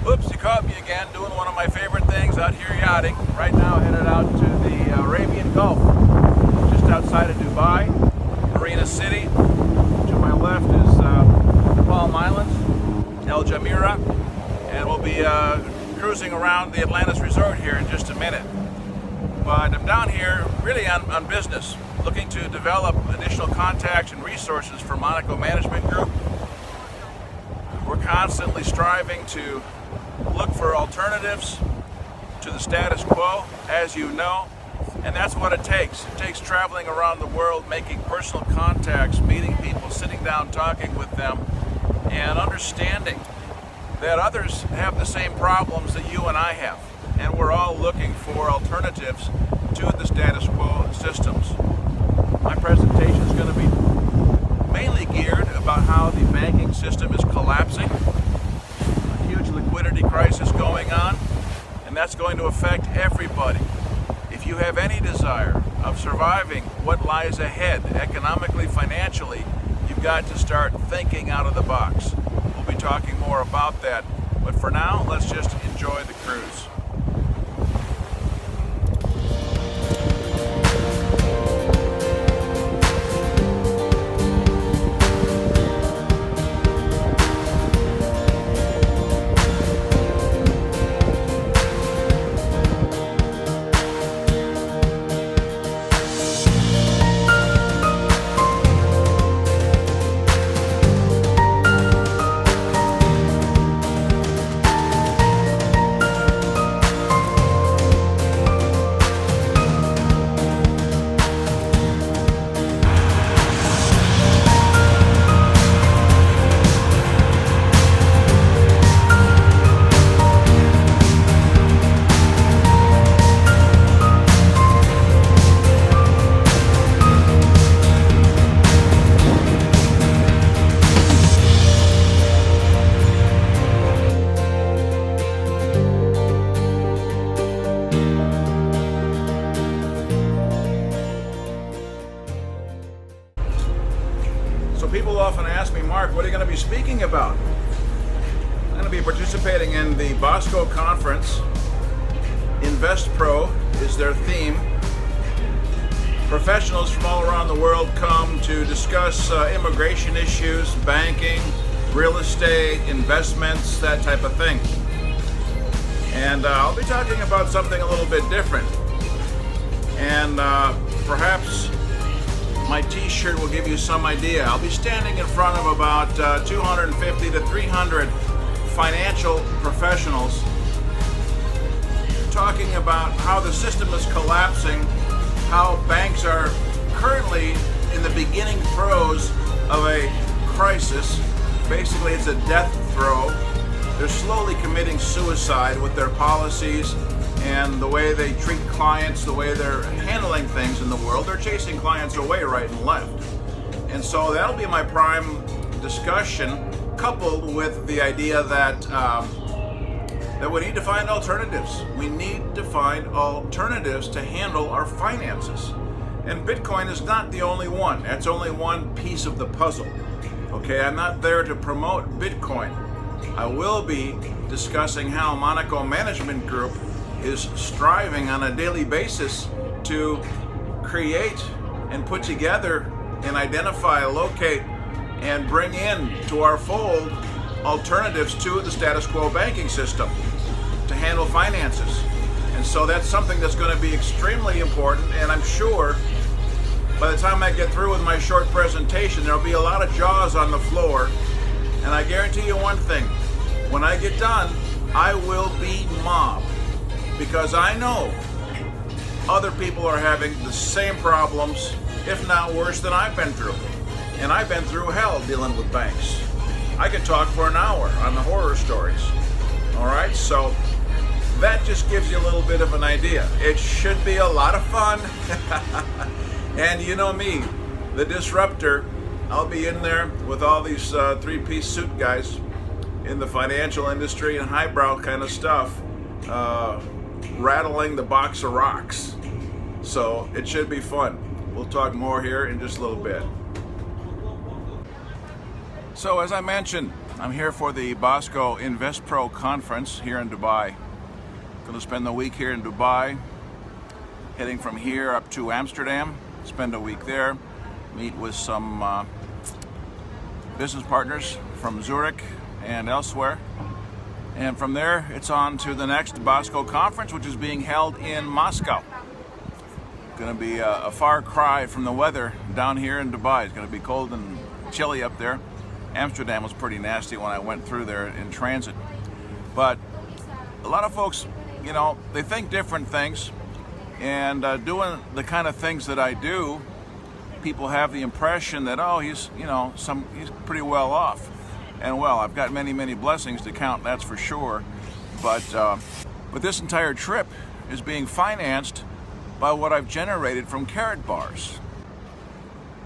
Oops, you caught me again doing one of my favorite things out here yachting. Right now headed out to the Arabian Gulf, just outside of Dubai, Marina City. To my left is the Palm Islands, El Jumeirah, and we'll be cruising around the Atlantis Resort here in just a minute. But I'm down here really on business, looking to develop additional contacts and resources for Monaco Management Group. We're constantly striving to look for alternatives to the status quo, as you know, and that's what it takes. It takes traveling around the world, making personal contacts, meeting people, sitting down, talking with them, and understanding that others have the same problems that you and I have, and we're all looking for alternatives to the status quo systems. My presentation is going to be mainly geared about how the banking system is collapsing, a huge liquidity crisis going on, and that's going to affect everybody. If you have any desire of surviving what lies ahead economically, financially, you've got to start thinking out of the box. We'll be talking more about that, but for now, let's just enjoy the cruise. People often ask me, Mark, what are you going to be speaking about? I'm going to be participating in the Bosco conference. Invest Pro is their theme. Professionals from all around the world come to discuss immigration issues, banking, real estate, investments, that type of thing. And I'll be talking about something a little bit different. And perhaps my t-shirt will give you some idea. I'll be standing in front of about 250 to 300 financial professionals talking about how the system is collapsing, how banks are currently in the beginning throes of a crisis. Basically, it's a death throw. They're slowly committing suicide with their policies and the way they treat clients, the way they're handling things in the world. They're chasing clients away right and left. And so that'll be my prime discussion, coupled with the idea that that we need to find alternatives. We need to find alternatives to handle our finances. And Bitcoin is not the only one. That's only one piece of the puzzle. Okay, I'm not there to promote Bitcoin. I will be discussing how Monaco Management Group is striving on a daily basis to create and put together and identify, locate, and bring in to our fold alternatives to the status quo banking system to handle finances. And so that's something that's going to be extremely important, and I'm sure by the time I get through with my short presentation, there'll be a lot of jaws on the floor, and I guarantee you one thing, when I get done, I will be mobbed. Because I know other people are having the same problems, if not worse, than I've been through. And I've been through hell dealing with banks. I could talk for an hour on the horror stories. All right, so that just gives you a little bit of an idea. It should be a lot of fun. And you know me, the disruptor, I'll be in there with all these three-piece suit guys in the financial industry and highbrow kind of stuff. Rattling the box of rocks. So it should be fun. We'll talk more here in just a little bit. So as I mentioned, I'm here for the Bosco Invest Pro conference here in Dubai. Going to spend the week here in Dubai, heading from here up to Amsterdam, spend a week there, meet with some business partners from Zurich and elsewhere. And from there, it's on to the next Bosco conference, which is being held in Moscow. Going to be a far cry from the weather down here in Dubai. It's going to be cold and chilly up there. Amsterdam was pretty nasty when I went through there in transit. But a lot of folks, you know, they think different things. And doing the kind of things that I do, people have the impression that, oh, he's pretty well off. And well, I've got many, many blessings to count, that's for sure. But this entire trip is being financed by what I've generated from carrot bars.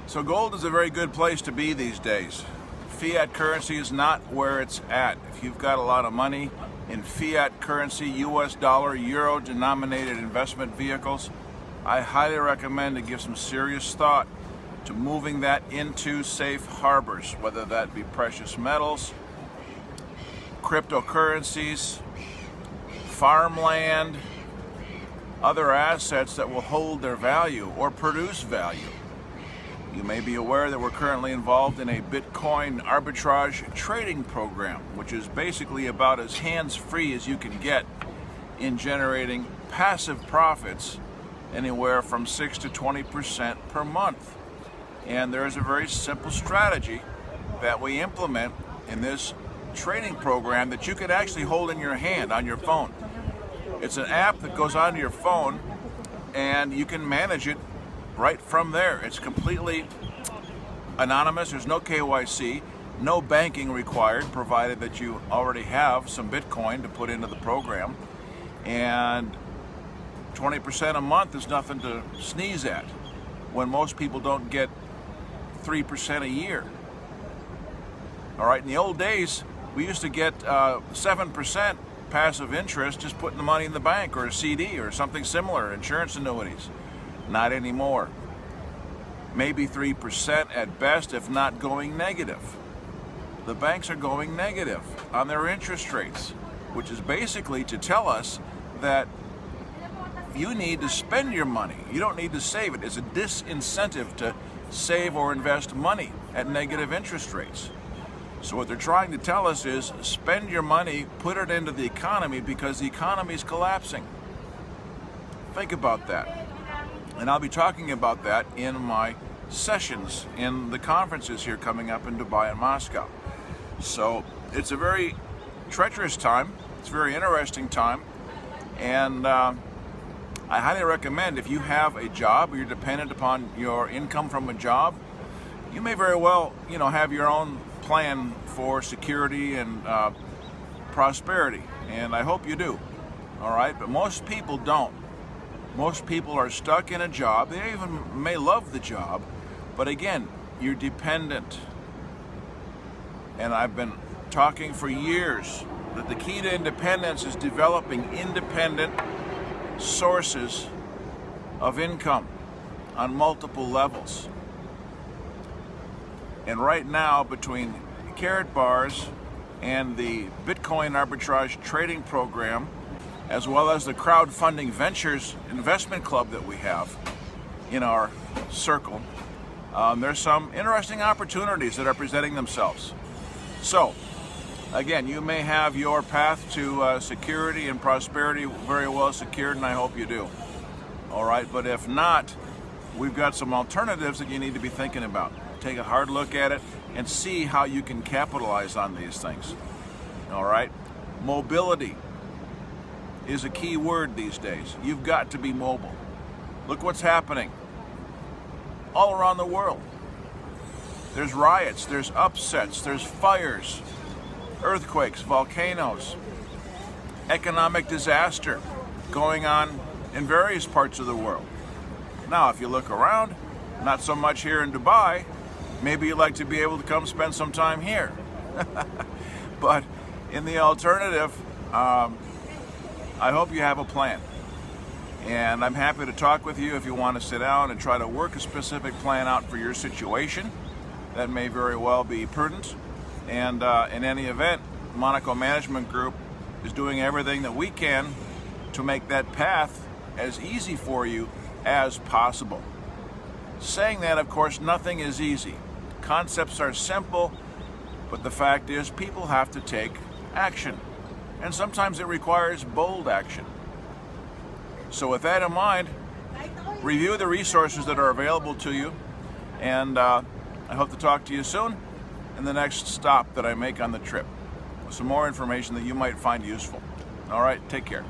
So gold is a very good place to be these days. Fiat currency is not where it's at. If you've got a lot of money in fiat currency, US dollar, euro denominated investment vehicles, I highly recommend to give some serious thought to moving that into safe harbors, whether that be precious metals, cryptocurrencies, farmland, other assets that will hold their value or produce value. You may be aware that we're currently involved in a Bitcoin arbitrage trading program, which is basically about as hands-free as you can get in generating passive profits anywhere from 6 to 20% per month. And there is a very simple strategy that we implement in this trading program that you could actually hold in your hand on your phone. It's an app that goes onto your phone and you can manage it right from there. It's completely anonymous. There's no KYC, no banking required, provided that you already have some Bitcoin to put into the program. And 20% a month is nothing to sneeze at when most people don't get 3% a year. All right, in the old days, we used to get 7% passive interest just putting the money in the bank or a CD or something similar, insurance annuities. Not anymore. Maybe 3% at best, if not going negative. The banks are going negative on their interest rates, which is basically to tell us that you need to spend your money. You don't need to save it. It's a disincentive to save or invest money at negative interest rates. So what they're trying to tell us is spend your money, put it into the economy because the economy is collapsing. Think about that. And I'll be talking about that in my sessions in the conferences here coming up in Dubai and Moscow. So it's a very treacherous time. It's a very interesting time. And I highly recommend, if you have a job or you're dependent upon your income from a job, you may very well, have your own plan for security and prosperity. And I hope you do. All right. But most people don't. Most people are stuck in a job. They even may love the job, but again, you're dependent. And I've been talking for years that the key to independence is developing independent sources of income on multiple levels. And right now, between carrot bars and the Bitcoin arbitrage trading program, as well as the crowdfunding ventures investment club that we have in our circle, there's some interesting opportunities that are presenting themselves. So, again, you may have your path to security and prosperity very well secured, and I hope you do. All right, but if not, we've got some alternatives that you need to be thinking about. Take a hard look at it and see how you can capitalize on these things. All right, mobility is a key word these days. You've got to be mobile. Look what's happening all around the world. There's riots, there's upsets, there's fires, earthquakes, volcanoes, economic disaster going on in various parts of the world. Now, if you look around, not so much here in Dubai, maybe you'd like to be able to come spend some time here. But in the alternative, I hope you have a plan. And I'm happy to talk with you if you want to sit down and try to work a specific plan out for your situation. That may very well be prudent. And in any event, Monaco Management Group is doing everything that we can to make that path as easy for you as possible. Saying that, of course, nothing is easy. Concepts are simple, but the fact is people have to take action. And sometimes it requires bold action. So with that in mind, review the resources that are available to you, and I hope to talk to you soon in the next stop that I make on the trip with some more information that you might find useful. All right, take care.